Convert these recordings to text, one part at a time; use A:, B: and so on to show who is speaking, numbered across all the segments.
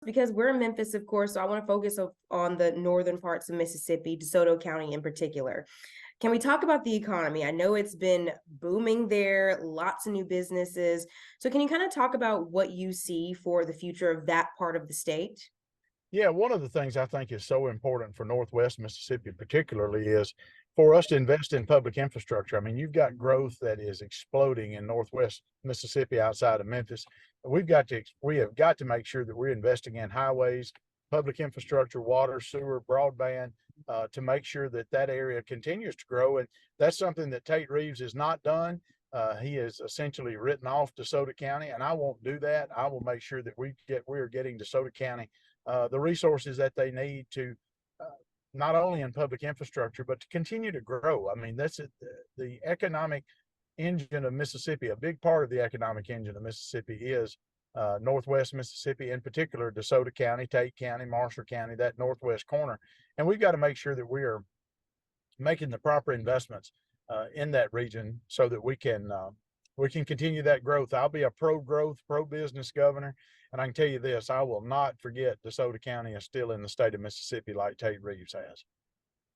A: because we're in Memphis, of course, so I want to focus on the northern parts of Mississippi, DeSoto County in particular. Can we talk about the economy? I know it's been booming there, lots of new businesses. So can you kind of talk about what you see for the future of that part of the state?
B: Yeah, one of the things I think is so important for Northwest Mississippi, particularly, is for us to invest in public infrastructure. I mean, you've got growth that is exploding in Northwest Mississippi outside of Memphis. We have got to make sure that we're investing in highways, public infrastructure, water, sewer, broadband, to make sure that that area continues to grow. And that's something that Tate Reeves has not done. He has essentially written off DeSoto County, and I won't do that. I will make sure that we are getting DeSoto County the resources that they need to uh, not only in public infrastructure but to continue to grow. I mean, that's it, the economic engine of Mississippi. A big part of the economic engine of Mississippi is Northwest Mississippi, in particular DeSoto County, Tate County, Marshall County, that northwest corner, and we've got to make sure that we are making the proper investments in that region so that we can continue that growth. I'll be a pro-growth, pro-business governor, and I can tell you this: I will not forget DeSoto County is still in the state of Mississippi, like Tate Reeves has.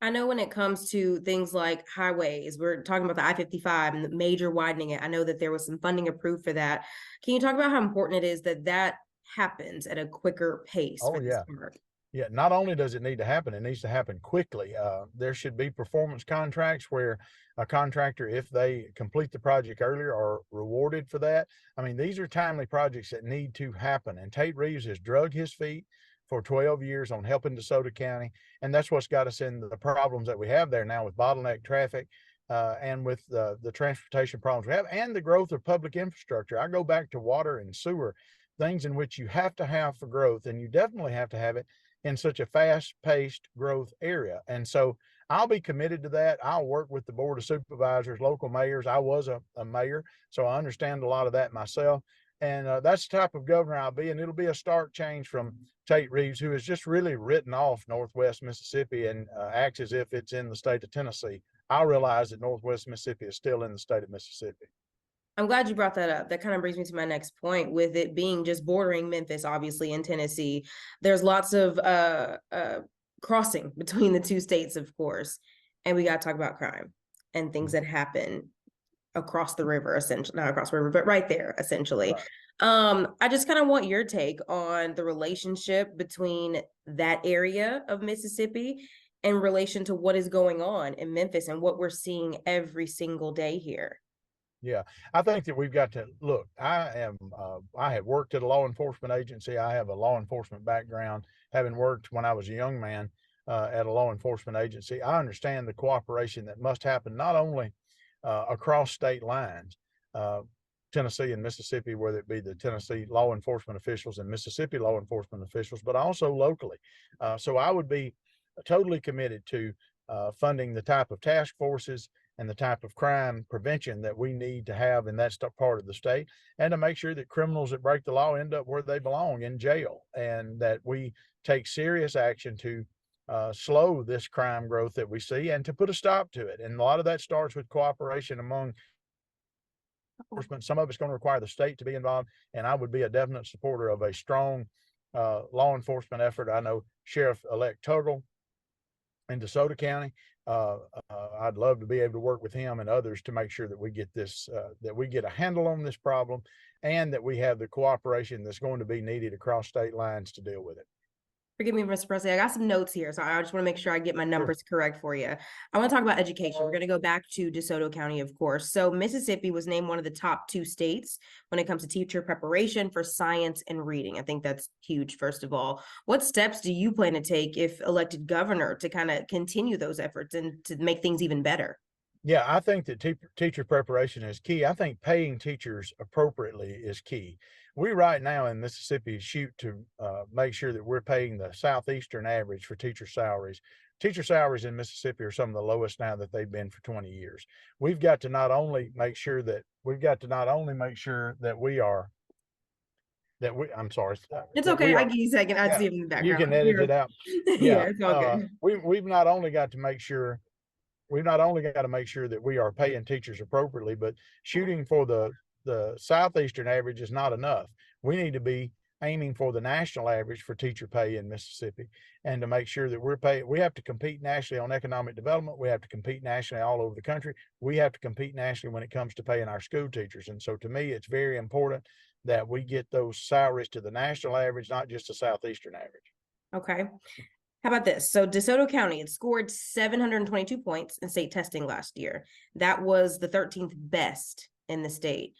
A: I know when it comes to things like highways, we're talking about the I-55 and the major widening it. I know that there was some funding approved for that. Can you talk about how important it is that that happens at a quicker pace
B: Oh
A: for this
B: yeah,
A: part?
B: yeah. Not only does it need to happen, it needs to happen quickly. There should be performance contracts where a contractor, if they complete the project earlier, are rewarded for that. I mean, these are timely projects that need to happen, and Tate Reeves has drug his feet for 12 years on helping DeSoto County, and that's what's got us in the problems that we have there now with bottleneck traffic, and with the transportation problems we have, and the growth of public infrastructure. I go back to water and sewer, things in which you have to have for growth, and you definitely have to have it in such a fast-paced growth area. And so I'll be committed to that. I'll work with the Board of Supervisors, local mayors. I was a mayor, so I understand a lot of that myself. And that's the type of governor I'll be. And it'll be a stark change from Tate Reeves, who has just really written off Northwest Mississippi and acts as if it's in the state of Tennessee. I realize that Northwest Mississippi is still in the state of Mississippi.
A: I'm glad you brought that up. That kind of brings me to my next point with it being just bordering Memphis, obviously in Tennessee. There's lots of crossing between the two states, of course. And we got to talk about crime and things that happen across the river, essentially, not across the river, but right there, essentially. Right. I just kind of want your take on the relationship between that area of Mississippi in relation to what is going on in Memphis and what we're seeing every single day here.
B: Yeah, I think that we've got to look. I have worked at a law enforcement agency. I have a law enforcement background, having worked when I was a young man at a law enforcement agency. I understand the cooperation that must happen not only across state lines, Tennessee and Mississippi, whether it be the Tennessee law enforcement officials and Mississippi law enforcement officials, but also locally. So I would be totally committed to funding the type of task forces and the type of crime prevention that we need to have in that part of the state, and to make sure that criminals that break the law end up where they belong, in jail, and that we take serious action to slow this crime growth that we see and to put a stop to it. And a lot of that starts with cooperation among enforcement. Some of it's going to require the state to be involved, and I would be a definite supporter of a strong law enforcement effort. I know Sheriff-elect Tuggle in DeSoto County. I'd love to be able to work with him and others to make sure that we get this, that we get a handle on this problem, and that we have the cooperation that's going to be needed across state lines to deal with it.
A: Forgive me, Mr. Presley. I got some notes here, so I just want to make sure I get my numbers correct for you. I want to talk about education. We're going to go back to DeSoto County, of course. So Mississippi was named one of the top 2 states when it comes to teacher preparation for science and reading. I think that's huge, first of all. What steps do you plan to take if elected governor to kind of continue those efforts and to make things even better?
B: Yeah, I think that teacher preparation is key. I think paying teachers appropriately is key. We right now in Mississippi shoot to make sure that we're paying the Southeastern average for teacher salaries. Teacher salaries in Mississippi are some of the lowest now that they've been for 20 years. We've got to not only make sure that we are I'm sorry.
A: It's okay. I give you a second. I see
B: Yeah,
A: it in the background.
B: you can edit it out.
A: Yeah, it's all good.
B: We've not only got to make sure that we are paying teachers appropriately, but shooting for the Southeastern average is not enough. We need to be aiming for the national average for teacher pay in Mississippi, and to make sure that we have to compete nationally on economic development. We have to compete nationally all over the country. We have to compete nationally when it comes to paying our school teachers. And so to me, it's very important that we get those salaries to the national average, not just the Southeastern average.
A: Okay. How about this? So DeSoto County, it scored 722 points in state testing last year. That was the 13th best in the state.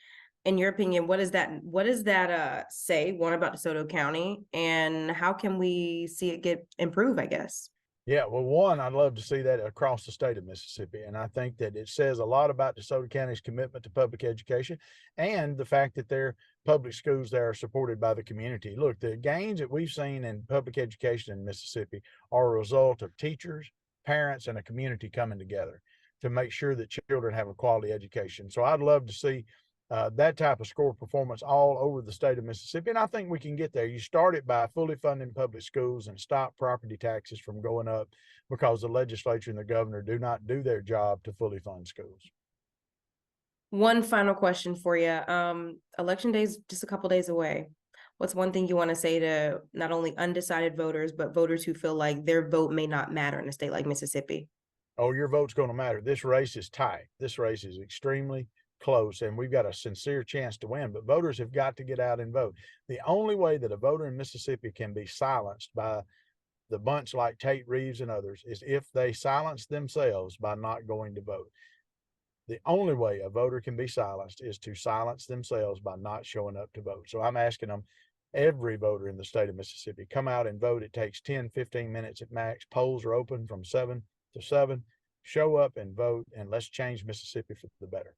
A: In your opinion, what does that say, one, about DeSoto County, and how can we see it get improve, I guess?
B: Yeah, well, one, I'd love to see that across the state of Mississippi. And I think that it says a lot about DeSoto County's commitment to public education and the fact that their public schools there are supported by the community. Look, the gains that we've seen in public education in Mississippi are a result of teachers, parents, and a community coming together to make sure that children have a quality education. So I'd love to see that type of score performance all over the state of Mississippi. And I think we can get there. You start it by fully funding public schools and stop property taxes from going up, because the legislature and the governor do not do their job to fully fund schools.
A: One final question for you. Election day is just a couple days away. What's one thing you want to say to not only undecided voters, but voters who feel like their vote may not matter in a state like Mississippi?
B: Oh, your vote's going to matter. This race is tight. This race is extremely close, and we've got a sincere chance to win, but voters have got to get out and vote. The only way that a voter in Mississippi can be silenced by the bunch like Tate Reeves and others is if they silence themselves by not going to vote. The only way a voter can be silenced is to silence themselves by not showing up to vote. So I'm asking them, every voter in the state of Mississippi, come out and vote. It takes 10, 15 minutes at max. Polls are open from 7 to 7. Show up and vote, and let's change Mississippi for the better.